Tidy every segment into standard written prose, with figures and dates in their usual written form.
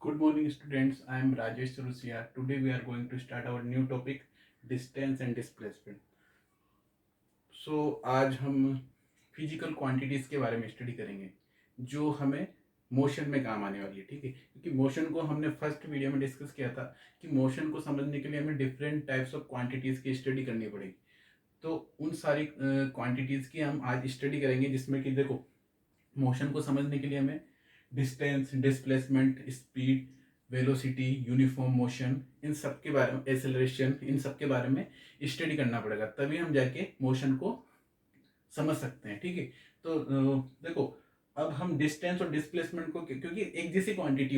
Good morning, students. I am Rajesh Rusia. Today we are going to start our new topic, distance and displacement. आज हम physical quantities के बारे में study करेंगे जो हमें मोशन में काम आने वाली है। ठीक है, क्योंकि मोशन को हमने फर्स्ट वीडियो में डिस्कस किया था कि मोशन को समझने के लिए हमें डिफरेंट टाइप्स ऑफ क्वांटिटीज की स्टडी करनी पड़ेगी। तो उन सारी क्वांटिटीज की हम आज स्टडी करेंगे, जिसमें कि देखो, मोशन को समझने के लिए हमें distance, displacement, speed, velocity, uniform motion, इन सब के बारे में, एसेलरेशन, इन सब के बारे में स्टडी करना पड़ेगा, तभी हम जाके मोशन को समझ सकते हैं। ठीक है, तो देखो, अब हम डिस्टेंस और डिस्प्लेसमेंट को, क्योंकि एक जैसी क्वांटिटी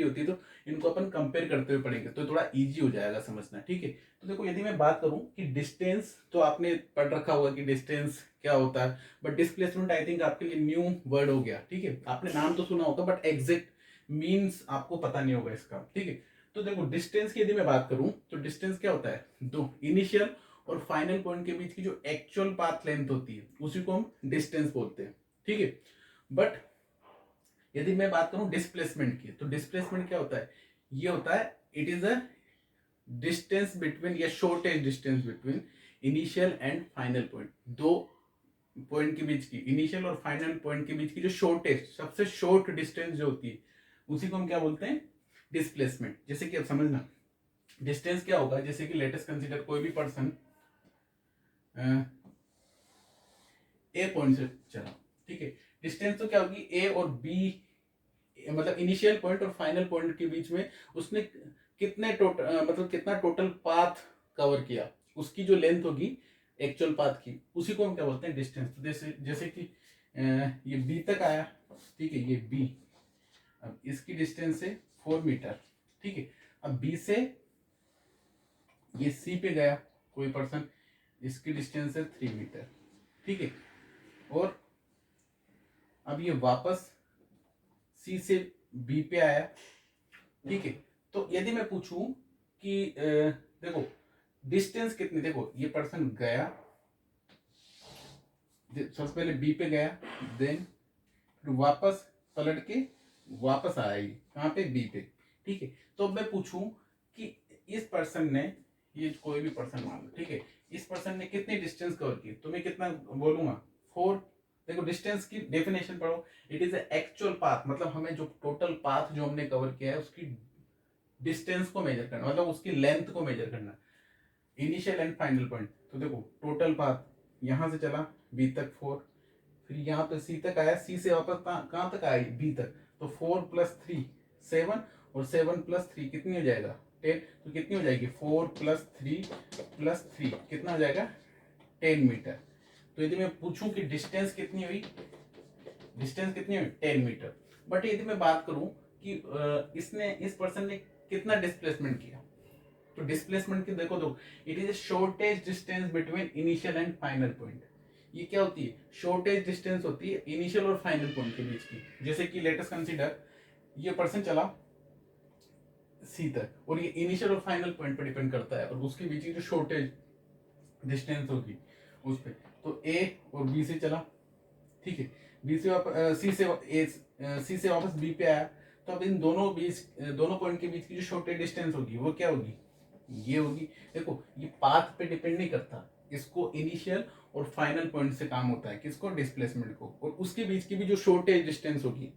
होती है, तो इनको अपन कंपेयर करते हुए पढ़ेंगे तो थोड़ा इजी हो जाएगा समझना। ठीक है, तो देखो, यदि मैं बात करूं कि डिस्टेंस, तो आपने पढ़ रखा होगा कि डिस्टेंस क्या होता है, बट डिस्प्लेसमेंट आई थिंक आपके लिए न्यू वर्ड हो गया। ठीक है, आपने नाम तो सुना होगा बट एग्जैक्ट मीन्स आपको पता नहीं होगा इसका। ठीक है, तो देखो, डिस्टेंस की यदि मैं बात करूं तो डिस्टेंस क्या होता है, दो इनिशियल और फाइनल पॉइंट के बीच की जो एक्चुअल पाथ लेंथ होती है उसी को हम डिस्टेंस बोलते हैं। ठीक है, बट यदि मैं बात करूं डिस्प्लेसमेंट की, तो डिस्प्लेसमेंट क्या होता है, ये होता है, it is a distance between या shortage distance between initial and final point. दो पॉइंट के बीच की, इनिशियल और फाइनल पॉइंट के बीच की जो शॉर्टेज, सबसे शॉर्ट डिस्टेंस जो होती है उसी को हम क्या बोलते हैं, डिस्प्लेसमेंट। जैसे कि अब समझना, डिस्टेंस क्या होगा, जैसे कि लेटेस्ट कंसीडर कोई भी पर्सन ए पॉइंट से चला। ठीक है, डिस्टेंस तो क्या होगी, ए और बी, मतलब इनिशियल पॉइंट और फाइनल पॉइंट के बीच में उसने कितने टोटल, मतलब कितना टोटल पाथ कवर किया, उसकी जो लेंथ होगी एक्चुअल पाथ की, उसी को हम क्या बोलते हैं, डिस्टेंस। तो जैसे जैसे कि ये बी तक आया। ठीक है, ये बी, अब इसकी डिस्टेंस है 4 मीटर। ठीक है, अब बी से ये सी पे गया कोई पर्सन, इसकी डिस्टेंस है 3 मीटर। ठीक है, और अब ये वापस सी से बी पे आया। ठीक है, तो यदि मैं पूछूं कि देखो डिस्टेंस कितनी, देखो ये पर्सन गया, सबसे पहले बी पे गया, देन वापस पलट के वापस आया, ये कहाँ पे, बी पे। ठीक है, तो अब मैं पूछूं कि इस पर्सन ने, ये कोई भी पर्सन मान लो, ठीक है, इस पर्सन ने कितनी डिस्टेंस कवर की, तो मैं कितना बोलूंगा, 4। देखो, डिस्टेंस की डेफिनेशन पढ़ो, इट इज एक्चुअल पाथ, मतलब हमें जो टोटल पाथ जो हमने कवर किया है उसकी डिस्टेंस को मेजर करना, मतलब उसकी लेंथ को मेजर करना, इनिशियल एंड फाइनल पॉइंट। तो देखो, टोटल पाथ यहां से चला बी तक 4, फिर यहाँ पे सी तक आया, सी से वापस कहाँ तक आया, बी तक, तो 4 + 3 7, और 7 + 3 कितनी हो जाएगा, 10। तो कितनी हो जाएगी, 4 + 3 + 3 कितना हो जाएगा, 10 मीटर। तो यदि मैं पूछूं कि डिस्टेंस कितनी हुई, डिस्टेंस कितनी हुई, 10 मीटर। बट यदि मैं बात करूं कि इसने, इस पर्सन ने कितना डिस्प्लेसमेंट किया, तो डिस्प्लेसमेंट की देखो, तो it is shortage distance between initial and final point. ये क्या होती है, शॉर्टेज डिस्टेंस होती है इनिशियल और फाइनल पॉइंट के बीच की। जैसे कि लेटेस्ट कंसीडर, ये पर्सन चला सी तक, और ये इनिशियल और फाइनल पॉइंट पर डिपेंड करता है, और उसके बीच की जो शॉर्टेज डिस्टेंस होगी उस पर, तो ए और बी से चला। ठीक है, बी से वापस सी से सी से वापस बी पे आया। तो अब इन दोनों बीच, दोनों पॉइंट के बीच की जो शॉर्टेज डिस्टेंस होगी वो क्या होगी, ये होगी। देखो, ये पाथ पे डिपेंड नहीं करता, इसको इनिशियल और फाइनल पॉइंट से काम होता है, किसको, डिस्प्लेसमेंट को, और उसके बीच की भी जो शॉर्टेज डिस्टेंस होगी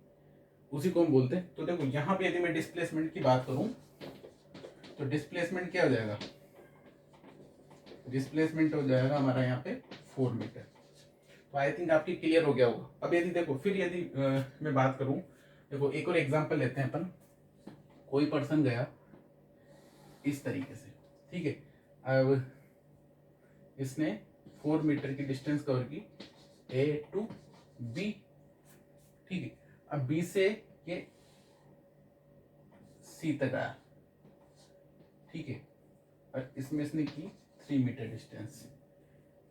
उसी को हम बोलते हैं। तो देखो, यहाँ पे यदि मैं डिस्प्लेसमेंट की बात करूं तो डिस्प्लेसमेंट क्या हो जाएगा, डिस्प्लेसमेंट हो जाएगा हमारा यहाँ पे 4 मीटर। तो आई थिंक आपकी क्लियर हो गया होगा। अब यदि देखो, फिर यदि मैं बात करूं, देखो एक और एग्जांपल लेते हैं अपन। कोई पर्सन गया इस तरीके से। ठीक है, अब इसने 4 मीटर की डिस्टेंस कवर की, ए टू बी। ठीक है, अब बी से ये सी तक आया। ठीक है, और इसमें इसने की 3 मीटर डिस्टेंस।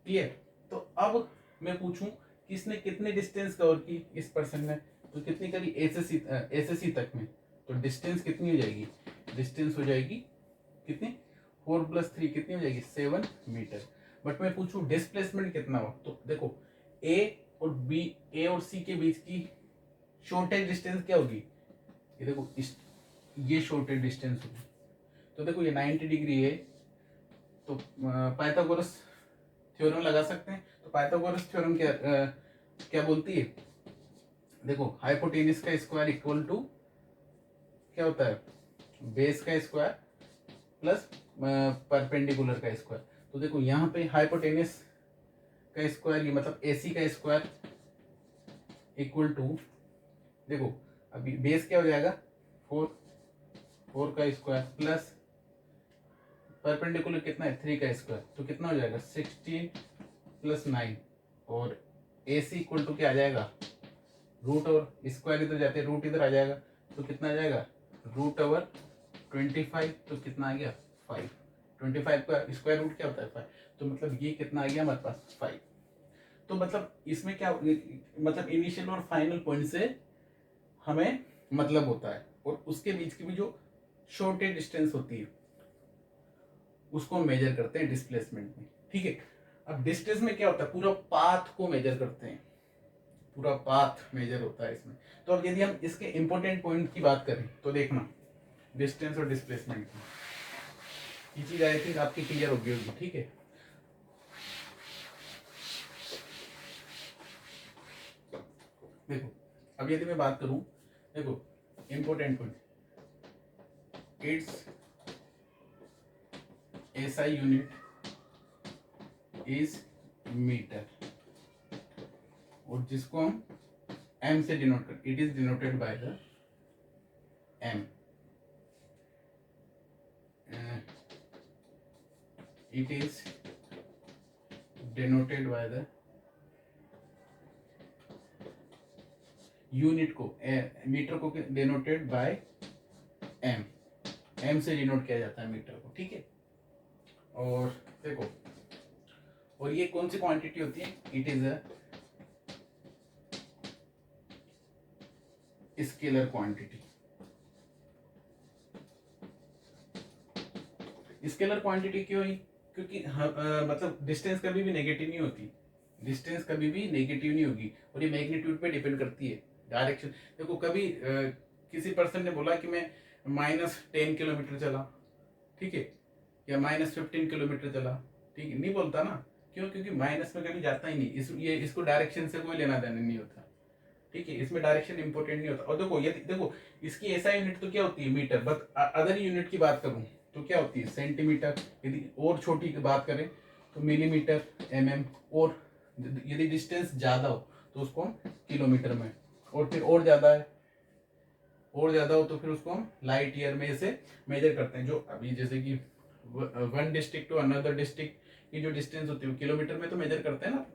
क्लियर। तो अब मैं पूछूं कि इसने कितने डिस्टेंस कवर की, इस पर्सन ने, तो कितनी करी, ए से सी तक में, तो डिस्टेंस कितनी हो जाएगी, डिस्टेंस हो जाएगी कितनी, 4 + 3 कितनी हो जाएगी, 7 मीटर। बट मैं पूछूं डिस्प्लेसमेंट कितना हो, तो देखो, ए और बी, ए और सी के बीच की शॉर्टेज डिस्टेंस क्या होगी, ये देखो ये शॉर्टेड डिस्टेंस होगी, तो देखो ये 90 डिग्री है, तो पाइथागोरस थ्योरम लगा सकते हैं। तो पाइथागोरस थ्योरम क्या बोलती है, देखो हाइपोटेनिस का स्क्वायर इक्वल टू क्या होता है, बेस का स्क्वायर प्लस परपेंडिकुलर का स्क्वायर। तो देखो यहाँ पे हाइपोटेनिस का स्क्वायर, ये मतलब एसी का स्क्वायर इक्वल टू, देखो अभी बेस क्या हो जाएगा 4 का स्क्वायर प्लस परपेंडिकुलर कितना है 3 का स्क्वायर, तो कितना हो जाएगा 16 प्लस 9, और ए सी इक्वल टू क्या आ जाएगा, रूट और स्क्वायर इधर जाते हैं, रूट इधर आ जाएगा, तो कितना आ जाएगा √25, तो कितना आ गया 5। 25 का स्क्वायर रूट क्या होता है 5, तो मतलब ये कितना आ गया हमारे पास 5। तो मतलब इसमें क्या, मतलब इनिशियल और फाइनल पॉइंट से हमें मतलब होता है, और उसके बीच की भी जो शॉर्टेड डिस्टेंस होती है उसको हम मेजर करते हैं डिस्प्लेसमेंट में, ठीक है। अब डिस्टेंस में क्या होता है, पूरा पाथ को मेजर करते हैं, पूरा पाथ मेजर होता है इसमें। तो अब यदि हम इसके इंपॉर्टेंट पॉइंट की बात करें तो देखना, डिस्टेंस और डिस्प्लेसमेंट की ये चीज आई थिंक आपकी क्लियर होगी, ठीक है। देखो अब यदि मैं बात करूं, देखो important point, it's SI unit is metre, और जिसको हम M से डिनोट कर, it is denoted by the M, it is denoted by the unit को, मीटर को डिनोटेड बाय M, M से डिनोट किया जाता है मीटर को, ठीक है। और देखो, और ये कौन सी क्वांटिटी होती है, it is a scalar quantity. Scalar quantity क्यों हुई, क्योंकि मतलब डिस्टेंस कभी भी नेगेटिव नहीं होती, डिस्टेंस कभी भी नेगेटिव नहीं होगी, और ये मैग्नीट्यूड पे डिपेंड करती है, डायरेक्शन। देखो कभी किसी पर्सन ने बोला कि मैं -10 किलोमीटर चला, ठीक है, या -15 किलोमीटर चला, ठीक है, नहीं बोलता ना, क्यों, क्योंकि माइनस में कभी जाता ही नहीं, इसको डायरेक्शन से कोई लेना देना नहीं होता, ठीक है, इसमें डायरेक्शन इंपॉर्टेंट नहीं होता। और देखो ये देखो, इसकी ऐसा यूनिट तो क्या होती है मीटर, बट अदर यूनिट की बात करूं तो क्या होती है सेंटीमीटर, यदि और छोटी की बात करें तो मिलीमीटर, mm, और यदि डिस्टेंस ज्यादा हो तो उसको हम किलोमीटर में, और फिर और ज्यादा है, और ज्यादा हो तो फिर उसको हम लाइट ईयर में से मेजर करते हैं। जो अभी जैसे कि one district to another district की जो डिस्टेंस होती है किलोमीटर में तो मेजर करते हैं ना,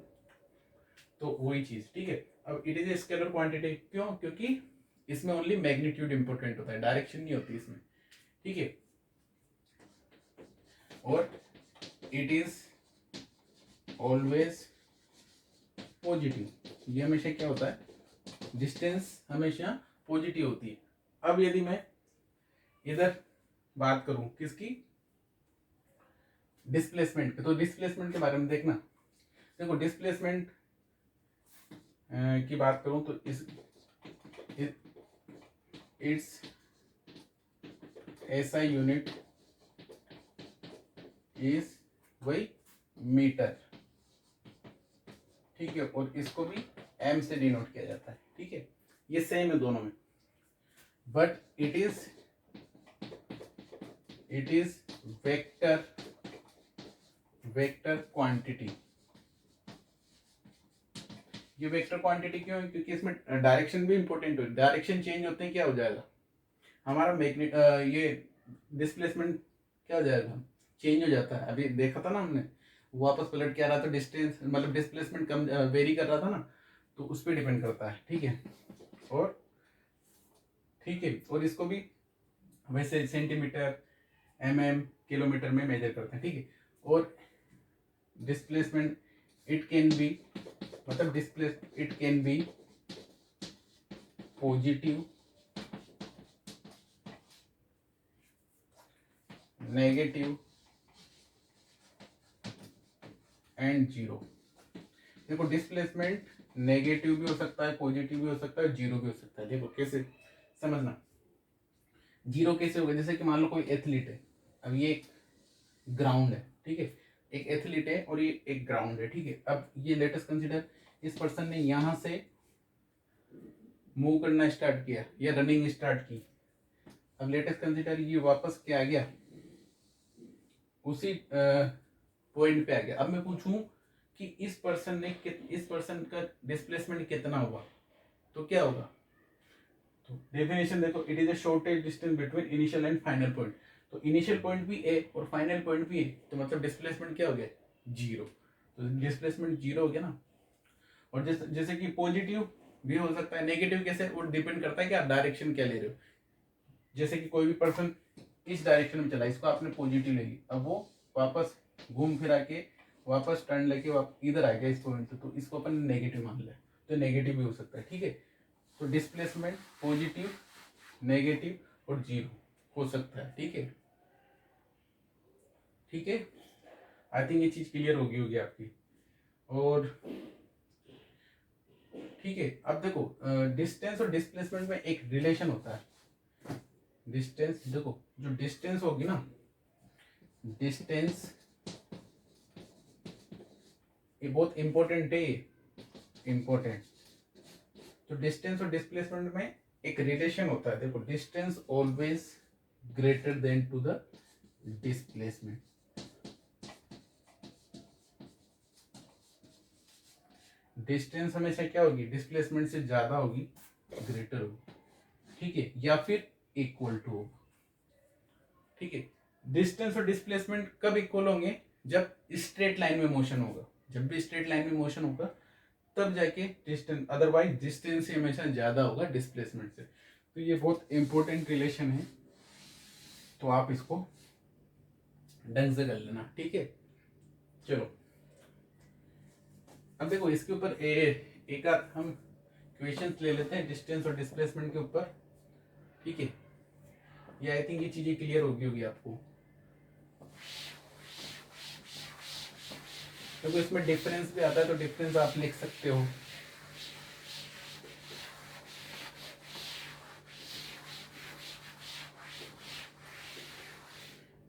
तो वही चीज, ठीक है। अब it is a scalar quantity, क्यों, क्योंकि इसमें ओनली मैग्नीट्यूड इंपॉर्टेंट होता है, डायरेक्शन नहीं होती इसमें, ठीक है। और इट इज ऑलवेज पॉजिटिव, ये हमेशा क्या होता है, डिस्टेंस हमेशा पॉजिटिव होती है। अब यदि मैं इधर बात करूं किसकी, डिस्प्लेसमेंट, तो डिस्प्लेसमेंट के बारे में देखना, देखो डिस्प्लेसमेंट की बात करूं तो इट्स SI यूनिट इज वही मीटर, ठीक है, और इसको भी M से डिनोट किया जाता है, ठीक है, ये सेम है दोनों में, but it is vector quantity. ये वेक्टर क्वांटिटी क्यों है, क्योंकि इसमें डायरेक्शन भी इंपॉर्टेंट है, डायरेक्शन चेंज होते हैं क्या हो जाएगा हमारा ये डिस्प्लेसमेंट क्या हो जाएगा, चेंज हो जाता है। अभी देखा था ना हमने, वापस पलट के आ रहा था, डिस्टेंस मतलब डिस्प्लेसमेंट कम वेरी कर रहा था ना, तो उस पर डिपेंड करता है, ठीक है। और ठीक है, और इसको भी वैसे सेंटीमीटर, mm, किलोमीटर में मेजर करते हैं, ठीक है। और डिस्प्लेसमेंट इट कैन बी, मतलब displace it can be positive, negative and zero. देखो डिस्प्लेसमेंट नेगेटिव भी हो सकता है, पॉजिटिव भी हो सकता है, जीरो भी हो सकता है। देखो कैसे समझना, जीरो कैसे होगा, जैसे कि मान लो कोई एथलीट है, अब ये एक ग्राउंड है, ठीक है, एक एथलीट है और ये एक ग्राउंड है, ठीक है। अब ये लेट अस कंसीडर इस पर्सन ने यहां से मूव करना स्टार्ट किया या रनिंग स्टार्ट की। अब लेट अस कंसीडर ये वापस क्या आ गया, उसी पॉइंट पे आ गया। अब मैं पूछूं कि इस पर्सन का डिस्प्लेसमेंट कितना हुआ, तो क्या होगा, तो डेफिनेशन देखो, it is a shortage distance between initial and final point. तो इनिशियल पॉइंट भी ए और फाइनल पॉइंट भी ए, तो मतलब डिस्प्लेसमेंट क्या हो गया, जीरो। तो डिस्प्लेसमेंट जीरो हो गया ना। और जैसे कि पॉजिटिव भी हो सकता है, नेगेटिव कैसे, वो डिपेंड करता है कि आप डायरेक्शन क्या ले रहे हो। जैसे कि कोई भी पर्सन इस डायरेक्शन में चला, इसको आपने पॉजिटिव ले ली, अब वो वापस घूम फिरा के वापस टर्न लेके इधर आ गया इस पॉइंट से, तो इसको अपन नेगेटिव मान लिया, तो नेगेटिव भी हो सकता है, ठीक है। तो डिस्प्लेसमेंट पॉजिटिव, नेगेटिव और जीरो हो सकता है, ठीक है, ठीक है। आई थिंक ये चीज क्लियर होगी आपकी। और ठीक है, अब देखो डिस्टेंस और डिस्प्लेसमेंट में एक रिलेशन होता है। डिस्टेंस देखो, जो डिस्टेंस होगी ना, डिस्टेंस ये बहुत इंपॉर्टेंट है, इंपॉर्टेंट। तो डिस्टेंस और डिस्प्लेसमेंट में एक रिलेशन होता है, देखो, distance always greater than to the displacement. Distance हमेशा क्या होगी, डिस्प्लेसमेंट से ज्यादा होगी, ग्रेटर होगी, ठीक है, या फिर इक्वल टू होगी, ठीक है। डिस्टेंस और डिस्प्लेसमेंट कब इक्वल होंगे, जब स्ट्रेट लाइन में मोशन होगा। जब भी स्ट्रेट लाइन में मोशन होगा तब जाके डिस्टेंस, अदरवाइज डिस्टेंस ही हमेशा ज्यादा होगा डिस्प्लेसमेंट से। तो ये बहुत इंपॉर्टेंट रिलेशन है, तो आप इसको ढंग से कर लेना, ठीक है। चलो अब देखो इसके ऊपर एक आध हम क्वेश्चंस ले लेते हैं डिस्टेंस और डिस्प्लेसमेंट के ऊपर, ठीक है। ये आई थिंक ये चीजें क्लियर होगी आपको। देखो इसमें डिफरेंस भी आता है, तो डिफरेंस आप लिख सकते हो।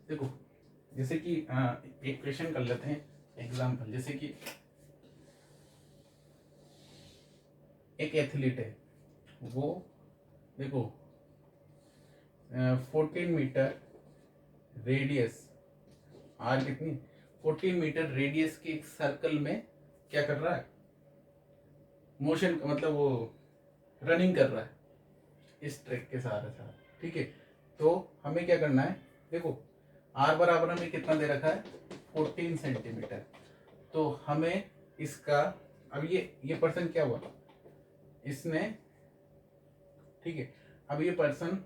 देखो जैसे कि एक क्वेश्चन कर लेते हैं एग्जांपल, जैसे कि एक एथलीट है, वो देखो 14 मीटर रेडियस, आर कितनी, 14 मीटर रेडियस के एक सर्कल में क्या कर रहा है, मोशन मतलब वो रनिंग कर रहा है इस ट्रैक के सहारे साथ, ठीक है। तो हमें क्या करना है, देखो आर बराबर हमें कितना दे रखा है, 14 सेंटीमीटर। तो हमें इसका, अब ये पर्सन क्या हुआ, इसने, ठीक है, अब ये पर्सन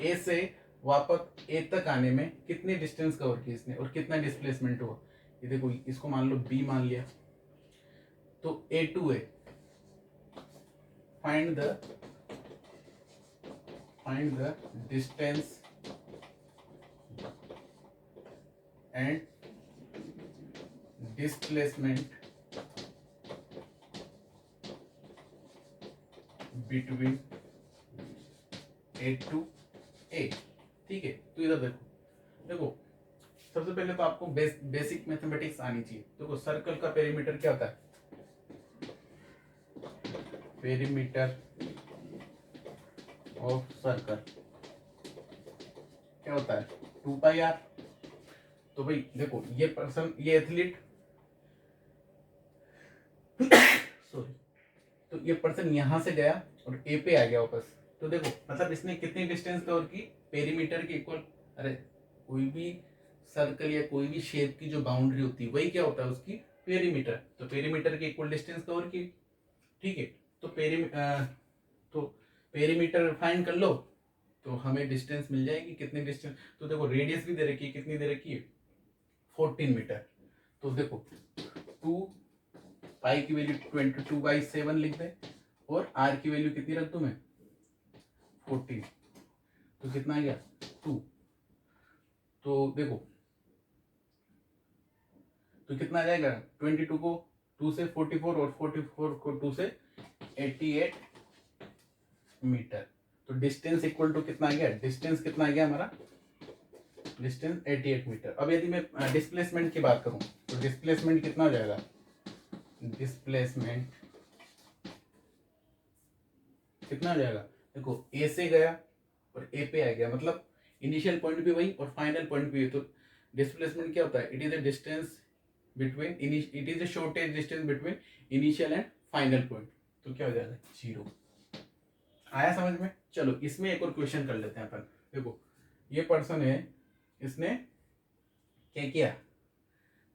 ए से वापस ए तक आने में कितनी डिस्टेंस कवर की इसने और कितना डिस्प्लेसमेंट हुआ, ये देखो, इसको मान लो बी मान लिया, तो A2 है, find the distance and displacement between A2 A, ठीक है। तो इधर देखो सबसे पहले तो आपको बेसिक मैथमेटिक्स आनी चाहिए। देखो सर्कल का पेरीमीटर क्या होता है, पेरीमीटर ऑफ सर्कल क्या होता है, 2πr। तो भाई देखो ये पर्सन, ये एथलीट सॉरी, तो ये पर्सन यहां से गया और ए पे आ गया वापस, तो देखो मतलब इसने कितनी डिस्टेंस कवर की, पेरीमीटर के इक्वल। अरे कोई भी सर्कल या कोई भी शेप की जो बाउंड्री होती है वही क्या होता है, उसकी पेरीमीटर। तो पेरीमीटर के इक्वल डिस्टेंस कवर की, ठीक है। तो तो पेरीमीटर फाइंड कर लो, तो हमें डिस्टेंस मिल जाएगी, कितनी डिस्टेंस। तो देखो रेडियस भी दे रखी है, कितनी दे रखी है, 14 मीटर। तो देखो 2 पाई की वैल्यू 22/7 लिख दे, और आर की वैल्यू कितनी रख दूं मैं, 14। तो कितना आ गया, 2। तो देखो तो कितना आ जाएगा, 22 को 2 से 44 और 44 को 2 से 88 मीटर। तो डिस्टेंस इक्वल टू कितना आ गया, डिस्टेंस कितना आ गया हमारा, डिस्टेंस 88 मीटर। अब यदि मैं डिस्प्लेसमेंट की बात करूं तो डिस्प्लेसमेंट कितना हो जाएगा, डिस्प्लेसमेंट कितना हो जाएगा, देखो ए से गया और ए पे आ गया, मतलब इनिशियल पॉइंट भी वही और फाइनल पॉइंट भी। तो डिस्प्लेसमेंट क्या होता है, it is a distance between it is a shortage distance between initial and final point. तो क्या हो जाएगा, जीरो। आया समझ में। चलो इसमें एक और क्वेश्चन कर लेते हैं अपन। देखो ये पर्सन है, इसने क्या किया,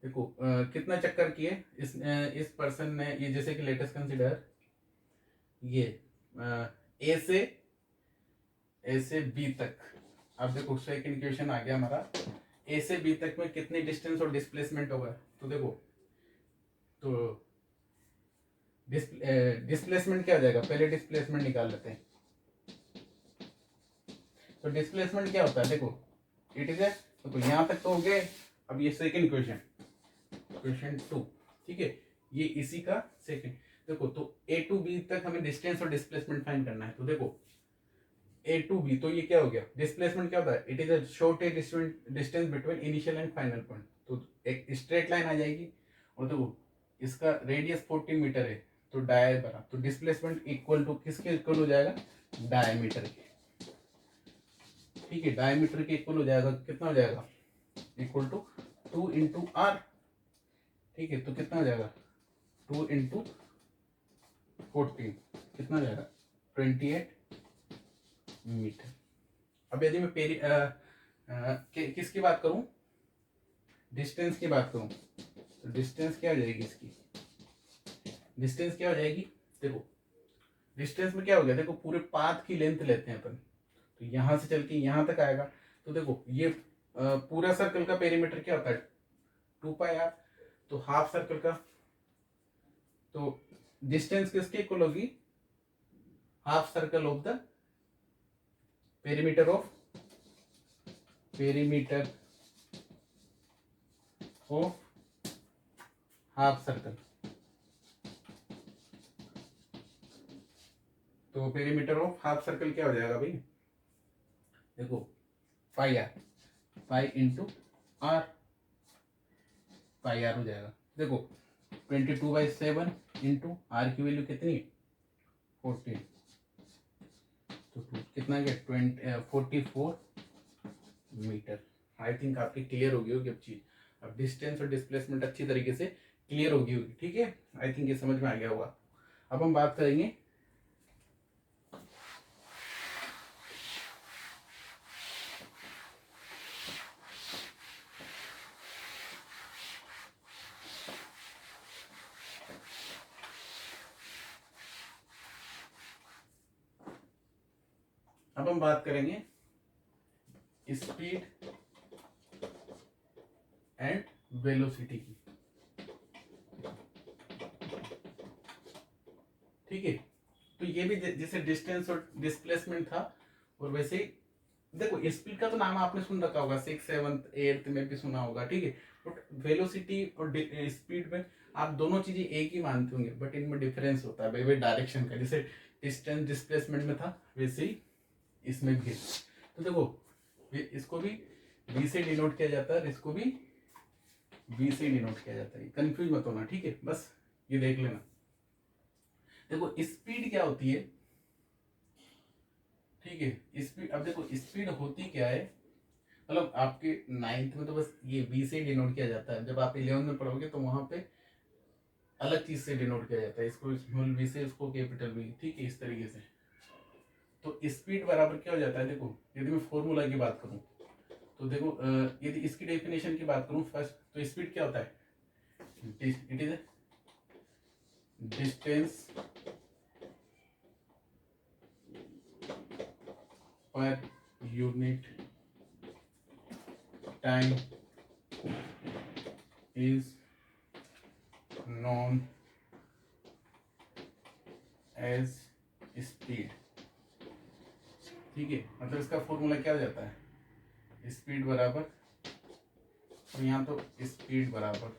देखो कितना चक्कर किए इस पर्सन ने, ये जैसे कि लेटेस्ट कंसिडर ये ए से बी तक। अब देखो सेकंड क्वेश्चन आ गया हमारा, ए से बी तक में कितनी डिस्टेंस और डिस्प्लेसमेंट होगा। तो देखो तो डिस्प्लेसमेंट क्या हो जाएगा, पहले डिस्प्लेसमेंट निकाल लेते हैं। तो डिस्प्लेसमेंट क्या होता है, देखो इट इज देखो यहां तक तो हो गए। अब ये सेकंड क्वेश्चन, क्वेश्चन 2, ठीक है, ये इसी का सेकंड। देखो तो ए टू बी तक हमें डिस्टेंस और डिस्प्लेसमेंट फाइंड करना है। तो देखो ए टू बी, तो ये क्या हो गया, डिस्प्लेसमेंट क्या होता है, it is a shortage distance between initial and final point. तो एक स्ट्रेट लाइन आ जाएगी और देखो इसका रेडियस 14 मीटर है, तो डाय बराबर, तो डिस्प्लेसमेंट इक्वल टू किसके इक्वल हो जाएगा, डायमीटर के। ठीक है, डायमीटर के इक्वल हो जाएगा, कितना हो जाएगा, इक्वल टू 2 इंटू आर। ठीक है, तो कितना हो जाएगा, 2 इंटू 14 कितना हो जाएगा, 28 मीटर। अब यदि मैं किसकी बात करूं, डिस्टेंस की बात करूं, तो डिस्टेंस क्या हो जाएगी इसकी, डिस्टेंस क्या हो जाएगी, देखो डिस्टेंस में क्या हो गया, देखो पूरे पाथ की लेंथ लेते हैं अपन, तो यहां से चल के यहां तक आएगा। तो देखो ये पूरा सर्कल का पेरीमीटर क्या होता है, 2πr। तो हाफ सर्कल का, तो डिस्टेंस किसके इक्वल होगी, half circle of the perimeter of half circle. तो पेरीमीटर ऑफ हाफ सर्कल क्या हो जाएगा भाई, देखो pi into r, pi r हो जाएगा। देखो 22/7 इंटू आर की वैल्यू कितनी, 14, तो कितना गया, 44 मीटर। आई थिंक आपकी क्लियर होगी अब चीज। अब डिस्टेंस और डिस्प्लेसमेंट अच्छी तरीके से क्लियर होगी। ठीक है, आई थिंक ये समझ में आ गया होगा। अब हम बात करेंगे स्पीड एंड वेलोसिटी की। ठीक है, तो ये भी जैसे डिस्टेंस और डिस्प्लेसमेंट था, और वैसे ही देखो स्पीड का तो नाम आपने सुन रखा होगा, 6th 7th 8th में भी सुना होगा। ठीक है, बट वेलोसिटी और स्पीड में आप दोनों चीजें एक ही मानते होंगे, बट इनमें डिफरेंस होता है भाई डायरेक्शन का। जैसे डिस्टेंस डिस्प्लेसमेंट में था, वैसे ही इसमें भी। तो देखो इसको भी v से डिनोट किया जाता है और इसको भी v से डिनोट किया जाता है। कंफ्यूज मत होना, ठीक है, बस ये देख लेना। देखो स्पीड क्या होती है, ठीक है, स्पीड, अब देखो स्पीड होती क्या है, मतलब आपके 9th में तो बस ये v से डिनोट किया जाता है। जब आप 11th में पढ़ोगे तो वहां पे अलग चीज से डिनोट किया जाता है, इसको स्मॉल v से, इसको कैपिटल v। ठीक है, इस तरीके से। तो स्पीड बराबर क्या हो जाता है, देखो यदि मैं फॉर्मूला की बात करूं तो देखो यदि इसकी डेफिनेशन की बात करूं फर्स्ट, तो स्पीड क्या होता है, it is distance per unit time is known as speed. ठीक है, मतलब इसका फॉर्मूला क्या हो जाता है, स्पीड बराबर, तो यहाँ तो स्पीड बराबर,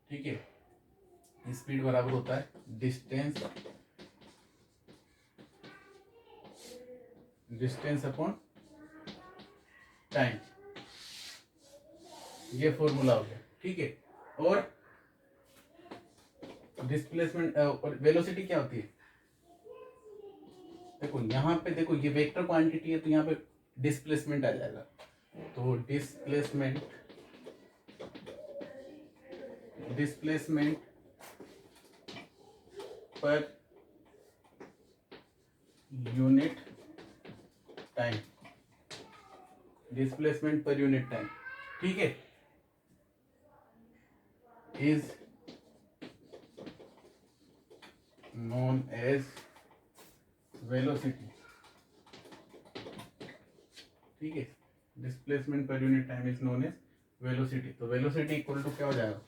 ठीक है, स्पीड बराबर होता है डिस्टेंस डिस्टेंस अपॉन टाइम, ये फॉर्मूला हो गया, ठीक है। और डिस्प्लेसमेंट और वेलोसिटी क्या होती है, देखो यहाँ पे देखो ये वेक्टर क्वांटिटी है तो यहाँ पे डिस्प्लेसमेंट आ जाएगा, तो displacement per unit time, displacement per unit time, ठीक है, इज known as velocity, ठीक है। Displacement per unit time is known as velocity, तो वेलोसिटी इक्वल टू क्या हो जाएगा,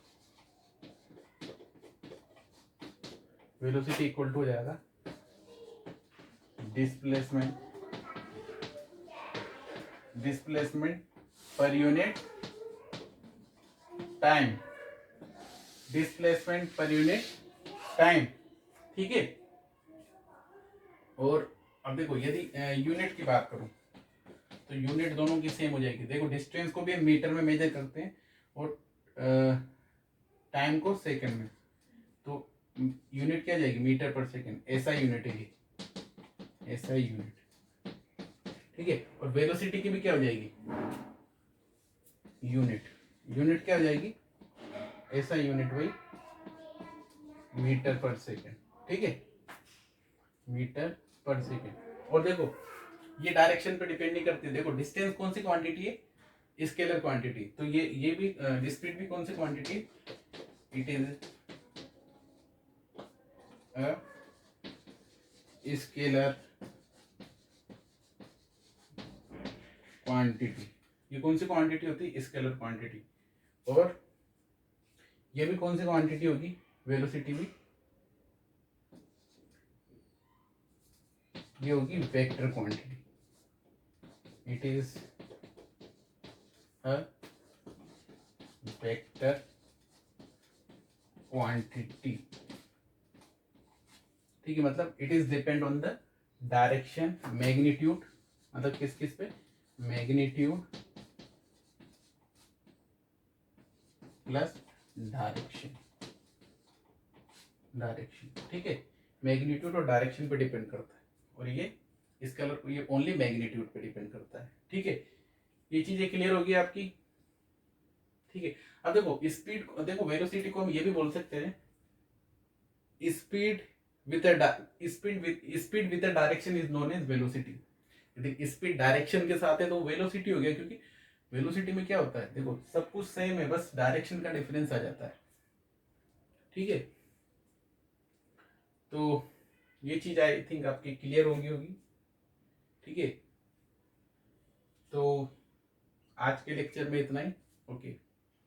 वेलोसिटी इक्वल टू हो जाएगा displacement per unit time, displacement per unit time, ठीक है। और अब देखो यदि यूनिट की बात करूं तो यूनिट दोनों की सेम हो जाएगी, देखो डिस्टेंस को भी हम मीटर में मेजर करते हैं और टाइम को सेकंड में, तो यूनिट क्या जाएगी मीटर पर सेकंड, ऐसा यूनिट है ये, ऐसा यूनिट, ठीक है। और वेलोसिटी की भी क्या हो जाएगी यूनिट क्या हो जाएगी, ऐसा यूनिट वही मीटर पर सेकंड, ठीक है, मीटर पर सेकंड। और देखो ये डायरेक्शन पे डिपेंड नहीं करती, देखो डिस्टेंस कौन सी क्वांटिटी है, स्केलर क्वांटिटी, तो ये भी स्पीड भी कौन सी quantity, it is scalar quantity, ये कौन सी क्वांटिटी होती है, स्केलर क्वांटिटी। और ये भी कौन सी क्वांटिटी होगी, वेलोसिटी भी, ये होगी vector quantity, it is a vector quantity, ठीक है। मतलब it is depend on the direction, magnitude, मतलब किस किस पे, मैग्नीट्यूड प्लस डायरेक्शन, ठीक है, मैग्नीट्यूड और डायरेक्शन पे डिपेंड करता है, और ये ओनली मैग्नीट्यूड पे डिपेंड करता है, ठीक है। ये चीजें क्लियर होगी आपकी, ठीक है। अब देखो स्पीड, देखो वेलोसिटी को हम ये भी बोल सकते हैं speed with the direction is known as velocity, यदि स्पीड डायरेक्शन के साथ है तो वेलोसिटी हो गया, क्योंकि वेलोसिटी में क्या होता है, देखो सब कुछ सेम है, बस डायरेक्शन का डिफरेंस आ जाता है, ठीक है। तो ये चीज आई थिंक आपकी क्लियर होगी, ठीक है। तो आज के लेक्चर में इतना ही, ओके,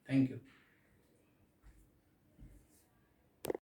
थैंक यू।